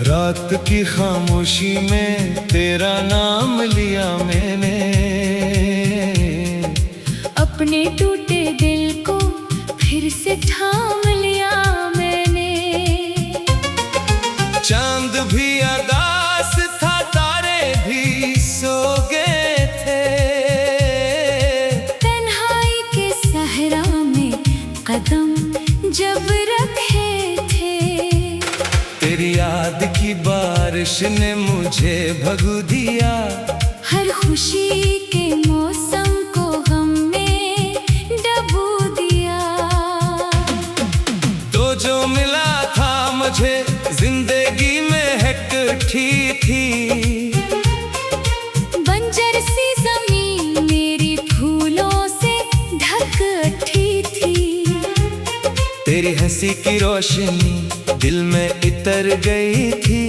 रात की खामोशी में तेरा नाम लिया मैंने, अपने टूटे दिल को फिर से थाम लिया मैंने। चांद भी अदास था, तारे भी सो गए थे, तन्हाई के सहरा में कदम जब रखे थे। तेरी याद की बारिश ने मुझे भगो दिया, हर खुशी के मौसम को गम में डबो दिया। तो जो मिला था मुझे जिंदगी में एकठी थी, बंजर सी जमीन मेरी फूलों से ढकठी थी। तेरी हंसी की रोशनी दिल में इतर गई थी,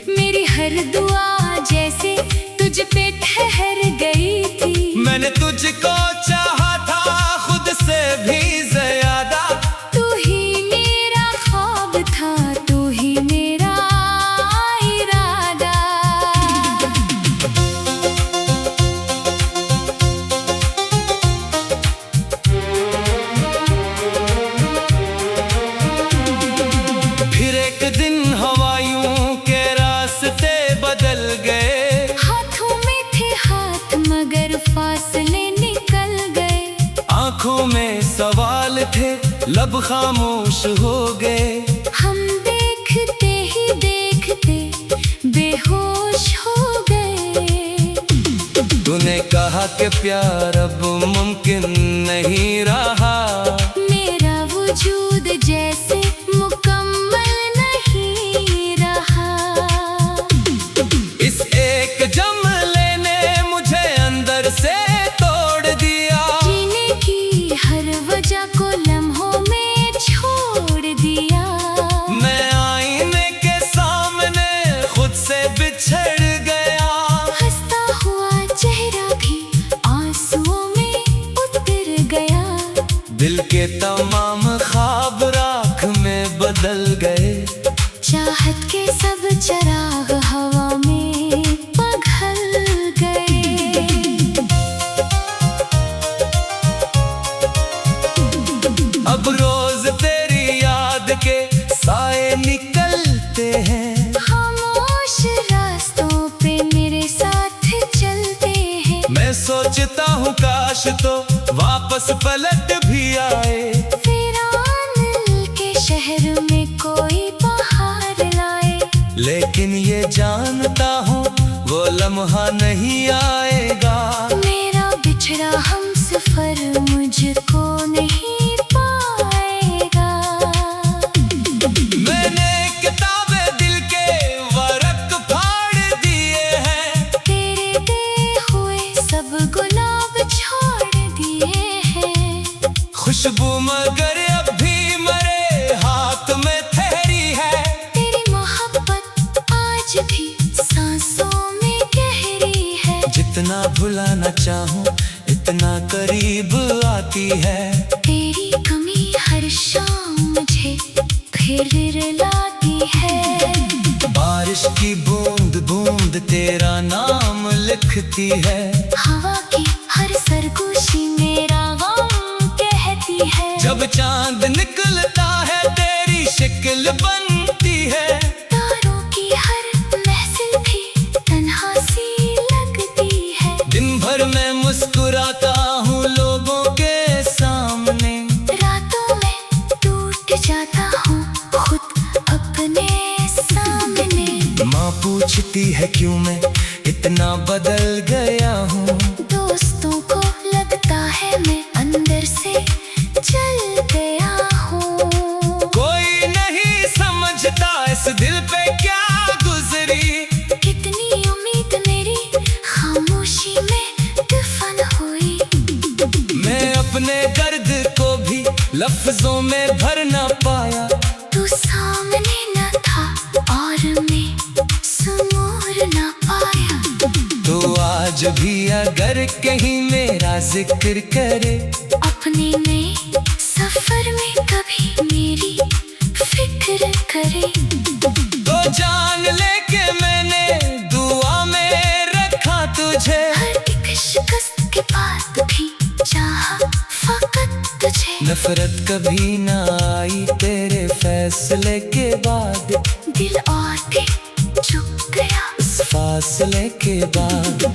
मेरी हर दुआ जैसे तुझ पे ठहर गई थी। मैंने तुझको चाहा था खुद से भी ज्यादा, तू ही मेरा ख्वाब था, तू ही मेरा इरादा। फिर एक दिन हवायों के रास्ते बदल गए, हाथों में थे हाथ मगर फासले निकल गए। आंखों में सवाल थे लब खामोश हो गए। हम देखते ही देखते बेहोश हो गए। तूने कहा कि प्यार अब मुमकिन नहीं रहा, मेरा वजूद जैसे मुकम्मल नहीं रहा। इस एक जमले ने मुझे अंदर से तोड़ दिया, जीने की हर वजह को लम्हों में छोड़ दिया। मैं आईने के सामने खुद से बिछड़ गया, हंसता हुआ चेहरा भी आंसुओं में उतर गया। दिल के तमाम ख्वाब राख में बदल गए, चाहत के सब चिराग हवा में पिघल गए। अब रोज तेरी याद के साए निकलते हैं, खामोश रास्तों पे मेरे साथ चलते हैं। मैं सोचता हूँ काश तो वापस पलट भी आए, वीरान के शहर में कोई बहार लाए। लेकिन ये जानता हूँ वो लम्हा नहीं आएगा, मेरा बिछड़ा हम सफर मुझको नहीं पाएगा। मैंने किताबें दिल के वर्क फाड़ दिए हैं, तेरे दे हुए सब गुलाब छोड़ दिए हैं। खुशबू मगर अब भी मरे हाथ में ठहरी है, तेरी मोहब्बत आज भी सांसों में गहरी है। जितना भुलाना चाहूँ इतना करीब आती है। तेरी कमी हर शाम मुझे फिर रुलाती है। बारिश की बूंद बूंद तेरा नाम लिखती है, हवा की हर सरगोशी मेरा गम कहती है। जब चांद निकलता है तेरी शक्ल बनती है, तारों की हर महफिल भी तन्हा सी लगती है। दिन भर मैं मुस्कुराता हूँ लोगों के सामने, रातों में टूट जाता हूँ खुद अपने सामने। माँ पूछती है क्यों मैं इतना बदल गया हूँ, दोस्तों को लगता है मैं अंदर से जल गया हूँ। कोई नहीं समझता इस दिल पे क्या गुजरी, कितनी उम्मीद मेरी खामोशी में दफन हुई। मैं अपने दर्द को भी लफ्जों में भर ना पाया। तू सामने न था और मैं समोर न पाया। तो आज भी अगर कहीं मेरा जिक्र करे, अपने नए सफर में कभी मेरी फिक्र करे। तो जान नफरत कभी ना आई तेरे फैसले के बाद, दिल और भी झुक गया इस फासले के बाद।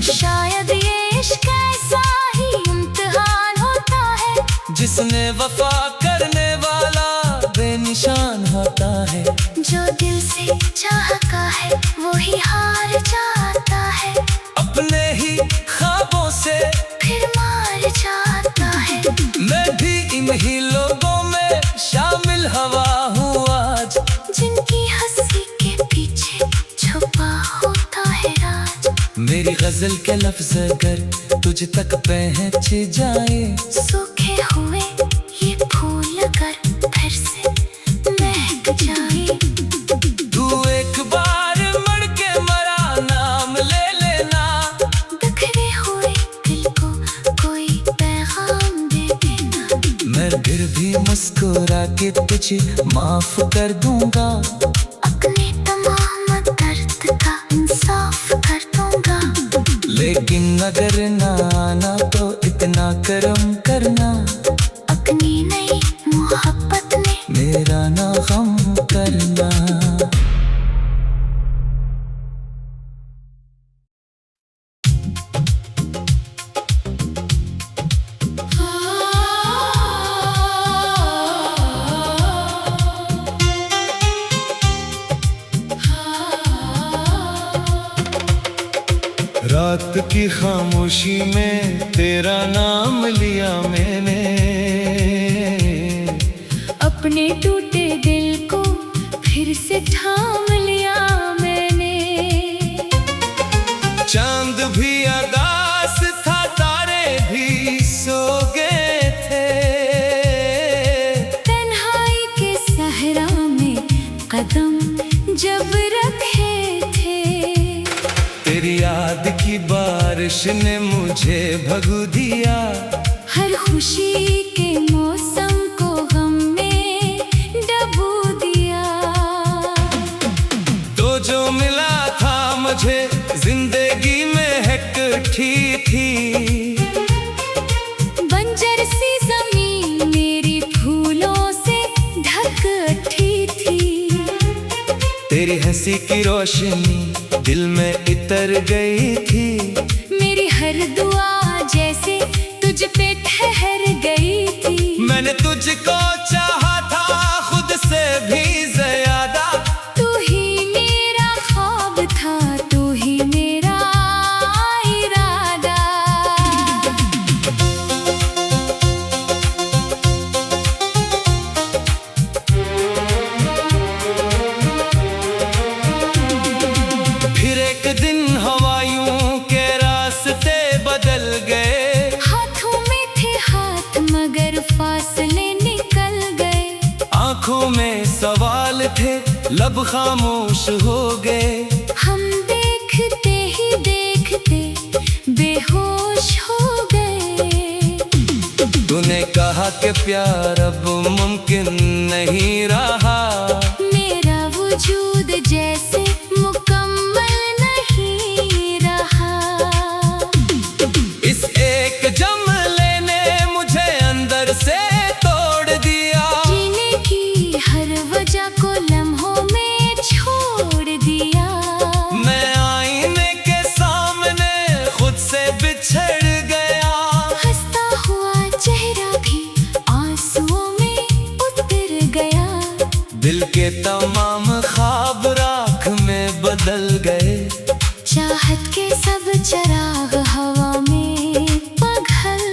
शायद ये इश्क ऐसा ही इम्तिहान होता है, जिसने वफा करने वाला बेनिशान होता है। जो दिल से चाहता है वो ही हार जाता है, अपने ही ख्वाबों से फिर मार जाता है। मैं भी इन्हीं लोगों में शामिल हवा हूँ आज, जिनकी हंसी के पीछे छुपा होता है राज। मेरी गजल के लफ्ज अगर तुझ तक पहुंच जाए, सूखे हुए ये फूल अगर फिर से महक जाए। तू एक बार मर के मरा नाम ले लेना, बिखरे हुए दिल को कोई पैगाम दे देना। मैं फिर भी मुस्कुरा के तुझे माफ कर दूंगा, अपने तमाम दर्द का इंसाफ कर दूंगा। लेकिन अगर ना आना तो इतना करम करना, अपनी नई मोहब्बत में मेरा ना गम करना। रात की खामोशी में तेरा नाम लिया मैंने, अपने टूटे दिल को फिर से थाम लिया मैंने। चांद भी अदास था, तारे भी सो गए थे, तन्हाई के सहरा में कदम जब रखे थे। तेरी याद की बारिश ने मुझे भगो दिया, हर खुशी के मौसम को गम में डबो दिया। तो जो मिला था मुझे जिंदगी में इकट्ठी थी, बंजर सी जमीन मेरी फूलों से ढकती थी। तेरी हंसी की रोशनी दिल में इतर गई थी, मेरी हर दुआ जैसे तुझ पे ठहर गई थी। मैंने तुझको चाहा था खुद से भी ज्यादा, तू ही मेरा ख्वाब था, तू ही मेरा इरादा। फिर एक दिन हवायों के रास्ते बदल गए, हाथों में थे हाथ मगर फासले निकल गए। आंखों में सवाल थे लब खामोश हो गए। हम देखते ही देखते बेहोश हो गए। तूने कहा कि प्यार अब मुमकिन नहीं रहा, मेरा वजूद जैसे मुकम्मल नहीं रहा। इस एक जमले ने मुझे अंदर से तोड़ दिया, जीने की हर वजह को लम्हों में छोड़ दिया। मैं आईने के सामने खुद से बिछड़ गया, हंसता हुआ चेहरा भी आंसुओं में उतर गया। दिल के तमाम ख्वाब राख में बदल गए, चाहत के सब चिराग हवा में पिघल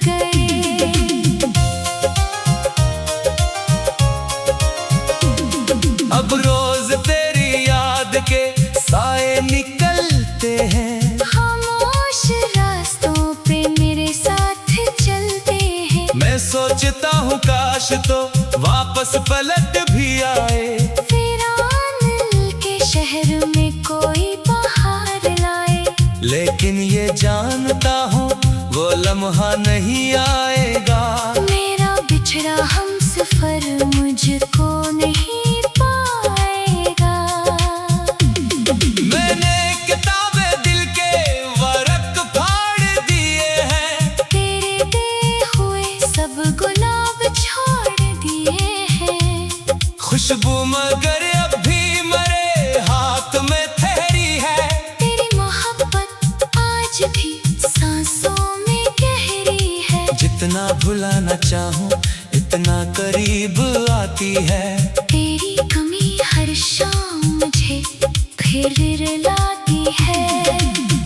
गए। अब रोज तेरी याद के साए निकलते हैं, खामोश रास्तों पे मेरे साथ चलते हैं। मैं सोचता हूँ काश तो वापस पलट भी आए, वीरान के शहर में कोई बहार लाए। लेकिन ये जानता हूँ वो लम्हा नहीं आएगा, मेरा बिछड़ा हम सफर मुझको नहीं पाएगा। मैंने किताबें दिल के वरक फाड़ दिए हैं, तेरे दे हुए सब गुलाब भुलाना चाहूं, इतना करीब आती है। तेरी कमी हर शाम मुझे फिर रुलाती है।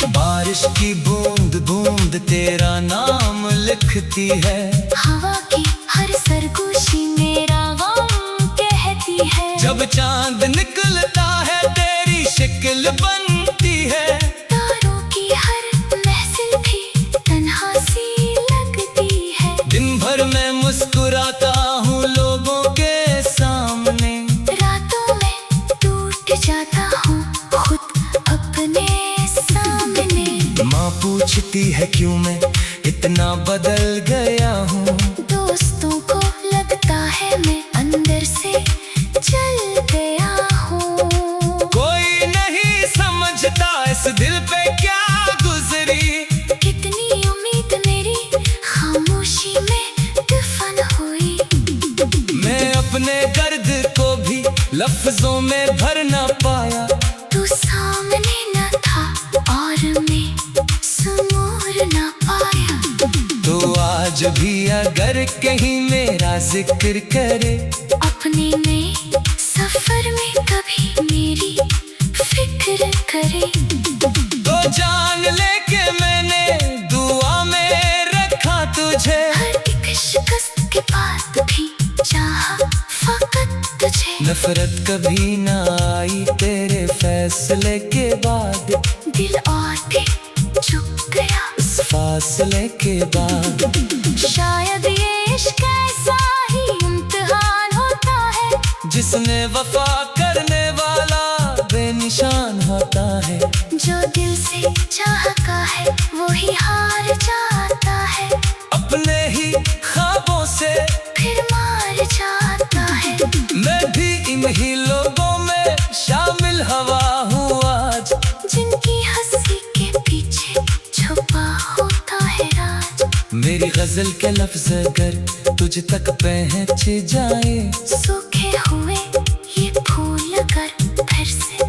बारिश की बूंद बूंद तेरा नाम लिखती है। हवा की हर सरगोशी मेरा गम कहती है। जब चांद निकलता है तेरी शक्ल बनती है। तारों की हर महफिल भी तन्हा सी लगती है। दिन भर मैं मुस्कुराता हूँ लोगों के सामने। रातों में टूट जाता हूँ खुद अपने सामने। माँ पूछती है क्यों मैं इतना बदल गया हूँ। दोस्तों को लगता है मैं अंदर से जल गया हूँ। कोई नहीं समझता इस दिल पे क्या गुजरी। कितनी उम्मीद मेरी खामोशी में दफन हुई। मैं अपने दर्द को भी लफ्जों में भर ना पाया। तू सामने न था और मैं समूर न पाया। तो आज भी अगर कहीं मेरा जिक्र करे, अपने नए सफर में कभी मेरी फिक्र करे। तो जान ले के मैंने दुआ में रखा तुझे। हर एक शिकस्त के बाद भी चाहा फकत तुझे। नफरत कभी ना आई तेरे फैसले के बाद। दिल और भी झुक गया इस फासले के बाद। शायद ये इश्क ऐसा ही इम्तिहान होता है। जिसने वफा करने वाला बेनिशान होता है। जो दिल से चाहता है वो ही हार जाता है। अपने ही ख्वाबों से फिर मार जाता है। मैं भी इन्हीं लोगों में शामिल हवा हूँ आज। जिनकी हंसी के पीछे छुपा होता है राज। मेरी गजल के लफ्ज अगर तुझ तक पहुँच जाए। सूखे हुए ये फूल अगर फिर से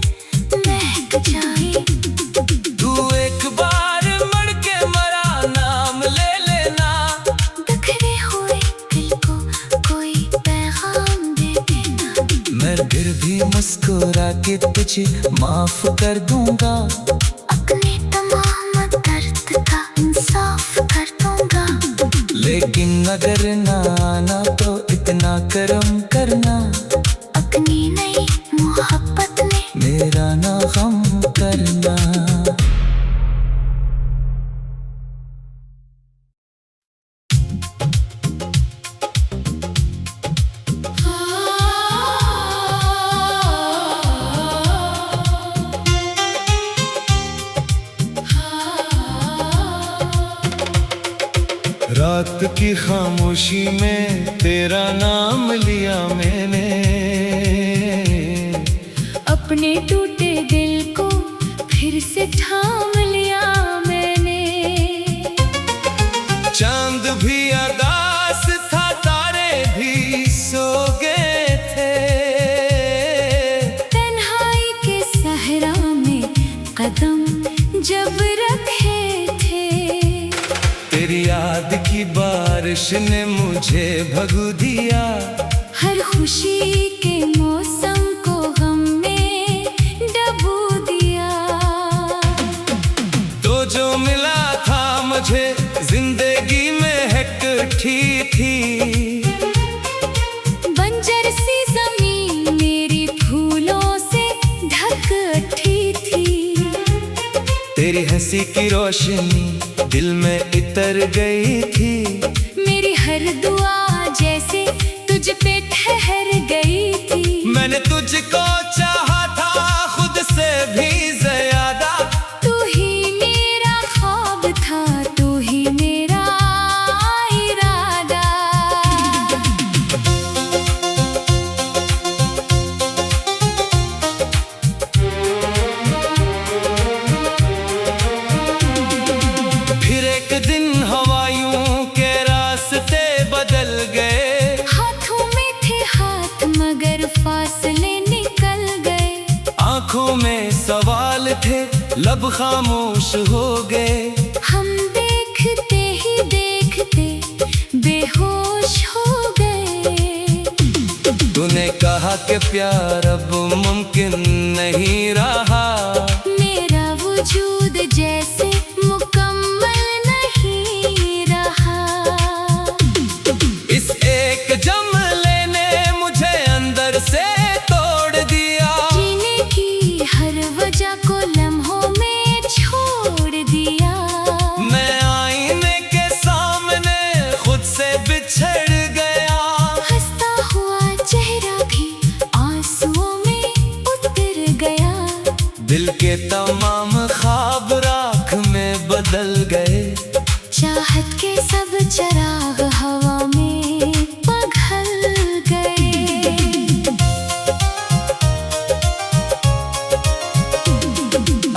महक जाए। तू एक बार मर के मरा नाम ले लेना। बिखरे हुए दिल को कोई पैगाम दे देना। मैं फिर भी मुस्कुरा के तुझे माफ कर दूंगा। अपने तमाम दर्द का इंसाफ कर दूंगा। लेकिन अगर ना आना तो इतना करम करना। अपनी नई मोहब्बत में मेरा ना गम करना। रात की खामोशी में तेरा नाम लिया मैंने। अपने टूटे दिल को फिर से थाम लिया मैंने। चांद भी अदास था तारे भी सो गए थे। तन्हाई के सहरा में कदम जब रखे थे। तेरी याद की बारिश ने मुझे भगो दिया। हर खुशी के मौसम को गम में डबो दिया। तो जो मिला था मुझे जिंदगी में इकट्ठी थी। बंजर सी जमीन मेरी फूलों से ढकती थी। तेरी हंसी की रोशनी दिल में इतर गई थी। मेरी हर दुआ जैसे तुझ पे ठहर गई थी। मैंने तुझको चाहा था खुद से भी ज्यादा। तू ही मेरा ख्वाब था, तू ही मेरा इरादा। फिर एक दिन हवायों के रास्ते बदल गए। हाथों में थे हाथ मगर फासले निकल गए। आंखों में सवाल थे लब खामोश हो गए। हम देखते ही देखते के प्यार अब मुमकिन नहीं रहा। मेरा वजूद जैसे मुकम्मल नहीं रहा। इस एक जमले ने मुझे अंदर से तोड़ दिया। जीने की हर वजह को लम्हों में छोड़ दिया। मैं आईने के सामने खुद से बिछड़ गया। हंसता हुआ चेहरा भी आंसुओं में उतर गया। दिल के तमाम ख्वाब राख में बदल गए। चाहत के सब चिराग हवा में पिघल गए।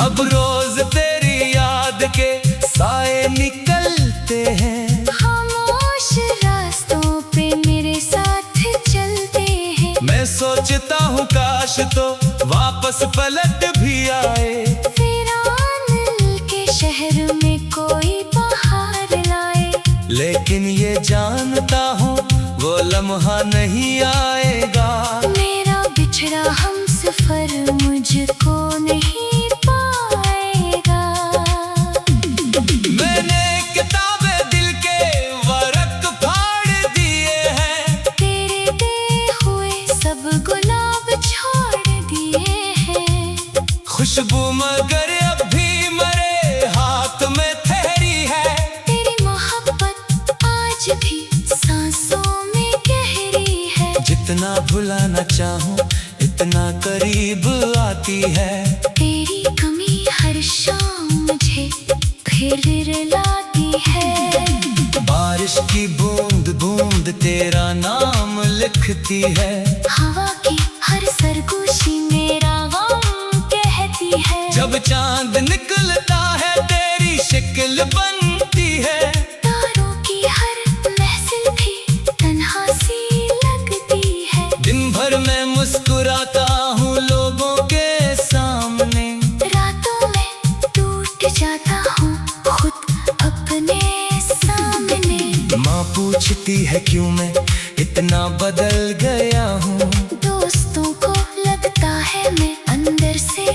अब रोज तेरी याद के साए निकलते हैं। खामोश रास्तों पे मेरे साथ चलते हैं। मैं सोचता हूँ काश तो वापस पलट भी आए। वीरान के शहर में कोई बहार लाए। लेकिन ये जानता हूँ वो लम्हा नहीं आएगा। मेरा बिछड़ा हम सफर मुझको नहीं पाएगा। मैंने किताबें दिल के वर्क फाड़ दिए हैं। तेरे दिए हुए सब गुलाब छोड़ दिए हैं। खुशबू मगर अब भी मरे हाथ में ठहरी है। तेरी मोहब्बत आज भी सांसों में गहरी है। जितना भुलाना चाहूँ इतना करीब आती है। तेरी कमी हर शाम मुझे फिर रुलाती है। बारिश की बूंद बूंद तेरा नाम लिखती है। हवा की हर सरगोशी मेरा गम कहती है। जब चांद निकलता है तेरी शक्ल बनती है। तारों की हर महफिल भी तन्हा सी लगती है। दिन भर मैं मुस्कुराता हूँ लोगों के सामने। रातों में टूट जाता हूँ खुद अपने सामने। माँ पूछती है क्यों मैं इतना बदल गया हूँ। दोस्तों को लगता है मैं अंदर से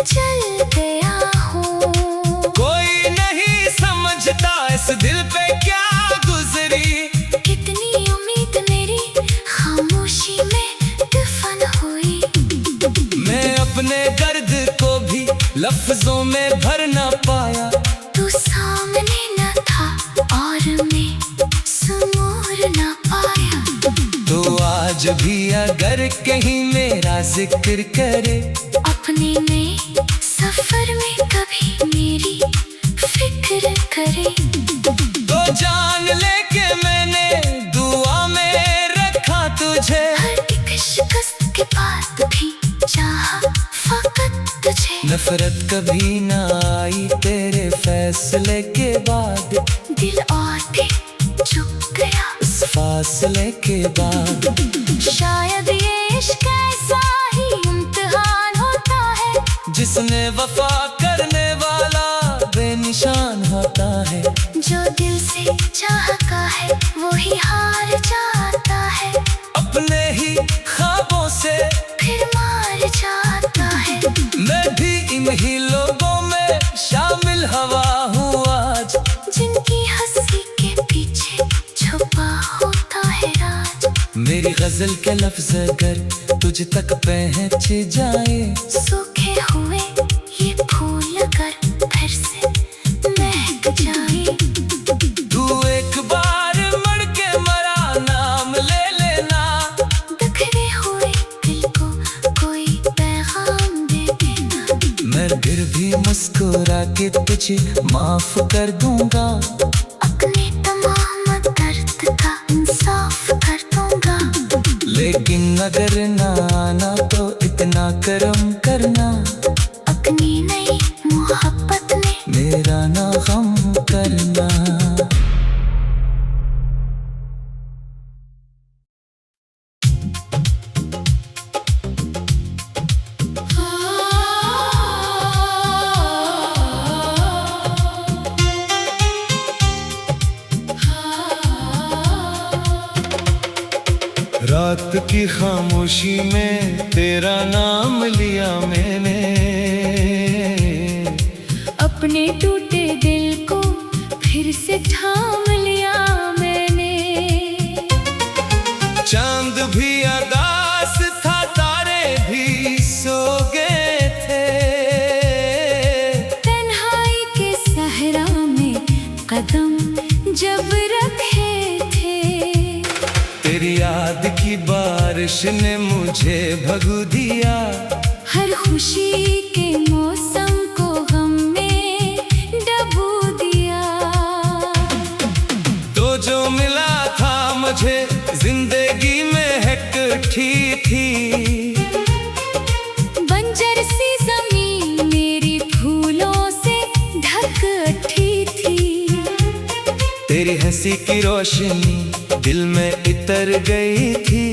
जल गया हूँ। कोई नहीं समझता इस दिल पे क्या गुजरी। कितनी उम्मीद मेरी खामोशी में दफन हुई। मैं अपने दर्द को भी लफ्जों में भर ना पाया। तू सामने न था और मैं समूर न पाया। तो आज भी अगर कहीं मेरा जिक्र करे। अपने नए सफर में कभी मेरी फिक्र करे। तो जान लेके मैंने दुआ में रखा तुझे। हर एक शिकस्त के बाद भी चाहा फकत तुझे। नफरत कभी ना आई तेरे फैसले के बाद। दिल और भी झुक गया इस फासले के बाद। शायद ये इश्क ऐसा ही इम्तिहान होता है। जिसने वफा करने वाला बेनिशान होता है। जो दिल से चाहता है वो ही हार जाता है। अपने ही ख्वाबों से फिर मार जाता है। मैं भी इन्हीं लोगों में शामिल हवा हूँ आज। जिनकी हंसी के पीछे छुपा होता है राज। मेरी गजल के लफ्ज अगर तुझ तक पहुँच जाए। सूखे हुए ये फूल अगर फिर से महक जाए। तू एक बार मर के मरा नाम ले लेना। बिखरे हुए दिल को कोई पैगाम दे देना। मैं फिर भी मुस्कुरा के तुझे माफ कर दूंगा। अपने तमाम दर्द का इंसाफ कर दूंगा। लेकिन अगर ना आना तो इतना करम करना। अपनी नई मोहब्बत में मेरा ना गम करना। रात रात की खामोशी में तेरा नाम लिया मैंने, अपने टूटे दिल को फिर से थाम लिया मैंने। चांद भी अदास था, तारे भी सो गए थे, तन्हाई के सहरा में कदम जब रखे थे। तेरी याद की बारिश ने मुझे भगो दिया, हर खुशी के मौसम को गम में डबो दिया। तो जो मिला था मुझे जिंदगी में एकठी थी, बंजर सी जमीन मेरी फूलों से ढकती थी। तेरी हंसी की रोशनी दिल में इतर गई थी,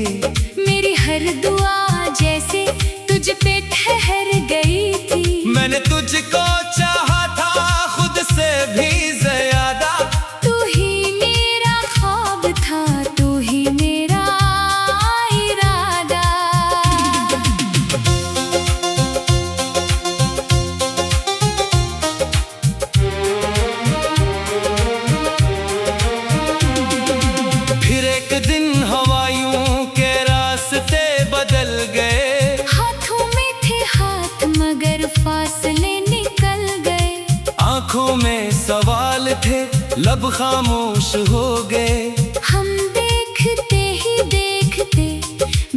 मेरी हर दुआ जैसे तुझ पे ठहर गई थी। मैंने तुझको चाहा था खुद से भी ज्यादा, तू ही मेरा ख्वाब था, तू ही मेरा इरादा। फिर एक दिन हवाओं के रास्ते बदल गए, हाथों में थे हाथ मगर फासले निकल गए। आंखों में सवाल थे लब खामोश हो गए, हम देखते ही देखते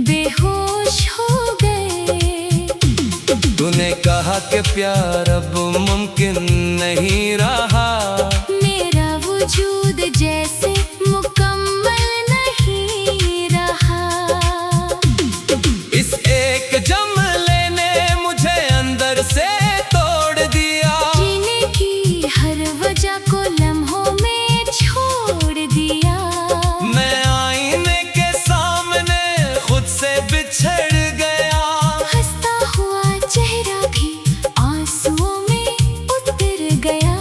बेहोश हो गए। तूने कहा कि प्यार अब मुमकिन नहीं रहा, मेरा वजूद जैसे मुकम्मल नहीं रहा। इस एक जमले ने मुझे अंदर से तोड़ दिया, जीने की हर वजह को लम्हों में छोड़ दिया। मैं आईने के सामने खुद से बिछड़ गया, हंसता हुआ चेहरा भी आंसुओं में उतर गया।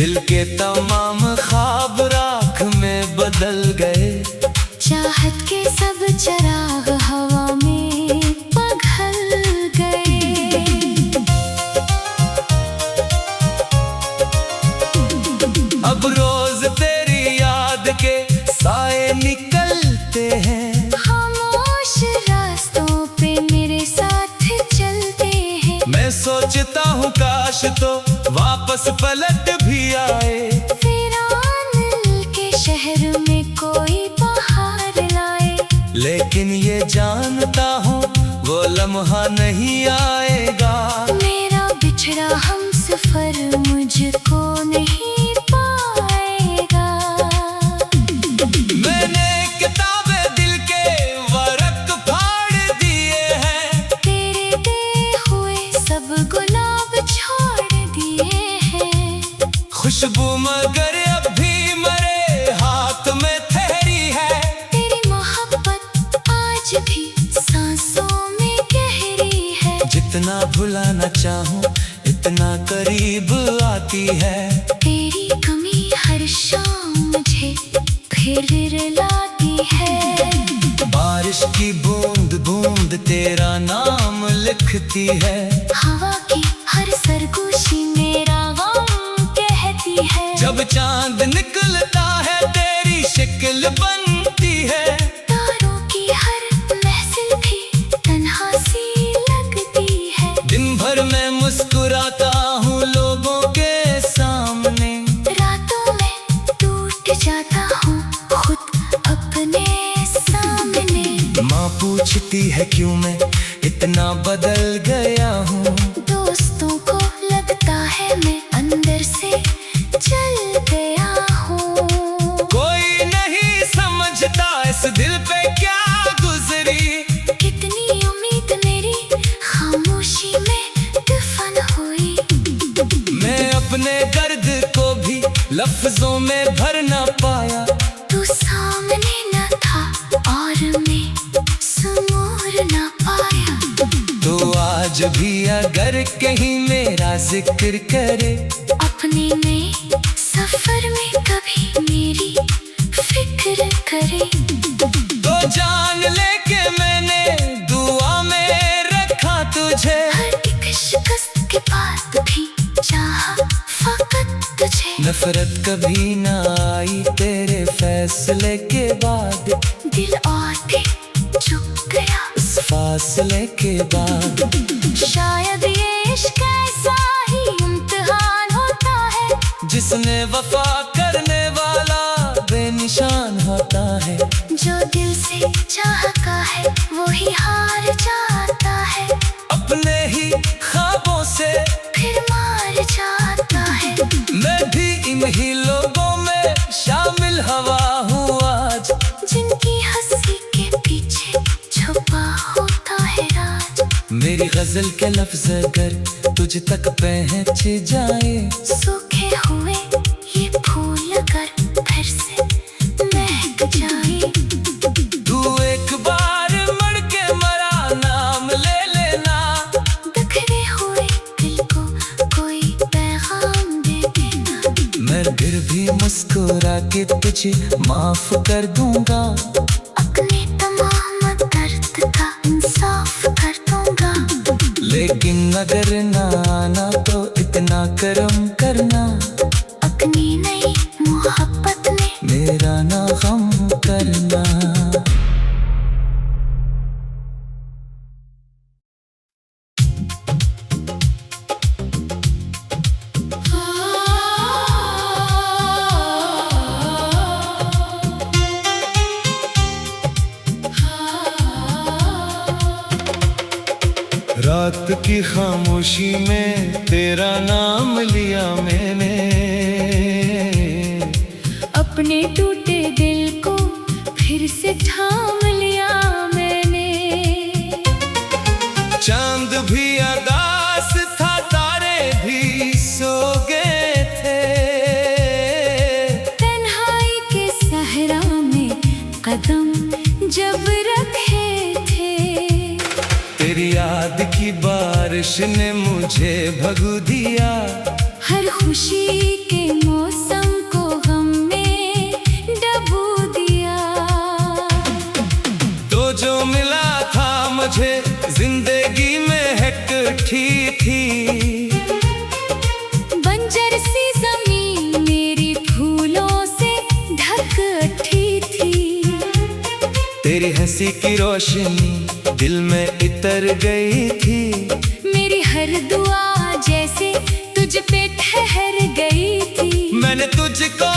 दिल के तमाम ख्वाब राख में बदल गए, चाहत के सब चिराग हवा में पिघल गए। अब रोज तेरी याद के साए निकलते हैं, खामोश रास्तों पे मेरे साथ चलते हैं। मैं सोचता हूँ काश तो वापस पलट भी आए, वीरान के शहर में कोई बहार लाए। लेकिन ये जानता हूँ वो लम्हा नहीं आएगा, मेरा बिछड़ा हम सफर मुझको नहीं पाएगा। मैंने किताबें दिल के वर्क फाड़ दिए हैं, तेरे दिए हुए सब गुलाब छोड़ दिए हैं। खुशबू मगर अब भी मरे हाथ में ठहरी है, तेरी मोहब्बत आज भी सांसों में गहरी है। जितना भुलाना चाहूँ इतना करीब आती है, तेरी कमी हर शाम मुझे फिर रुलाती है। बारिश की बूंद बूंद तेरा नाम लिखती है, हवा की हर सरगोशी मेरा गम कहती है। जब चांद निकलता है तेरी शक्ल बनती है, तारों की हर महफिल भी तन्हा सी लगती है। दिन भर मैं मुस्कुराता हूँ लोगों के सामने, रातों में टूट जाता हूँ खुद अपने सामने। माँ पूछती है क्यों मैं इतना बदल गया हूँ, दोस्तों को लगता है मैं अंदर से जल गया हूँ। कोई नहीं समझता इस दिल पे क्या गुजरी, कितनी उम्मीद मेरी खामोशी में दफन हुई। मैं अपने दर्द को भी लफ्जों में भर ना पाया, तू सामने न था और मैं समोर न पाया। तो आज भी अगर कहीं मेरा जिक्र करे, अपने नए सफर में कभी मेरी फिक्र करे। तो जान ले के के बाद भी चाहा फकत तुझे। नफरत कभी ना आई तेरे फैसले के बाद, दिल और भी चुप गया इस फासले के बाद। शायद ये इश्क ऐसा ही इम्तिहान होता है, जिसने वफा करने वाला बेनिशान होता है। जो दिल से चाहता है वो ही हार जाता है, अपने ही ख्वाबों से फिर मार जाता है। मैं भी इन्हीं लोगों में शामिल हवा हूँ आज, जिनकी हंसी के पीछे छुपा होता है राज। मेरी गजल के लफ्ज अगर तुझ तक पहुंच जाए, सूखे हुए ये फूल अगर फिर से महक जाए। तू एक बार मर के मरा नाम ले लेना, बिखरे हुए दिल को कोई पैगाम दे देना। मैं फिर भी मुस्कुरा के तुझे माफ कर दूंगा, अपने तमाम दर्द का इंसाफ कर दूंगा। लेकिन अगर ना आना तो इतना करम करना, अपनी नई मोहब्बत में मेरा ना गम करना। रात की खामोशी में तेरा नाम लिया मैंने, अपने टूटे दिल को फिर से थाम लिया मैंने। चांद भी अदास था, तारे भी सो गए थे, तन्हाई के सहरा में कदम जब रखे थे। तेरी याद की बारिश ने मुझे भगो दिया, हर खुशी के मौसम को गम में डबो दिया। तो जो मिला था मुझे जिंदगी में एकठी थी, बंजर सी जमीन मेरी फूलों से ढकती थी। तेरी हंसी की रोशनी दिल में इतर गई थी, मेरी हर दुआ जैसे तुझ पे ठहर गई थी। मैंने तुझको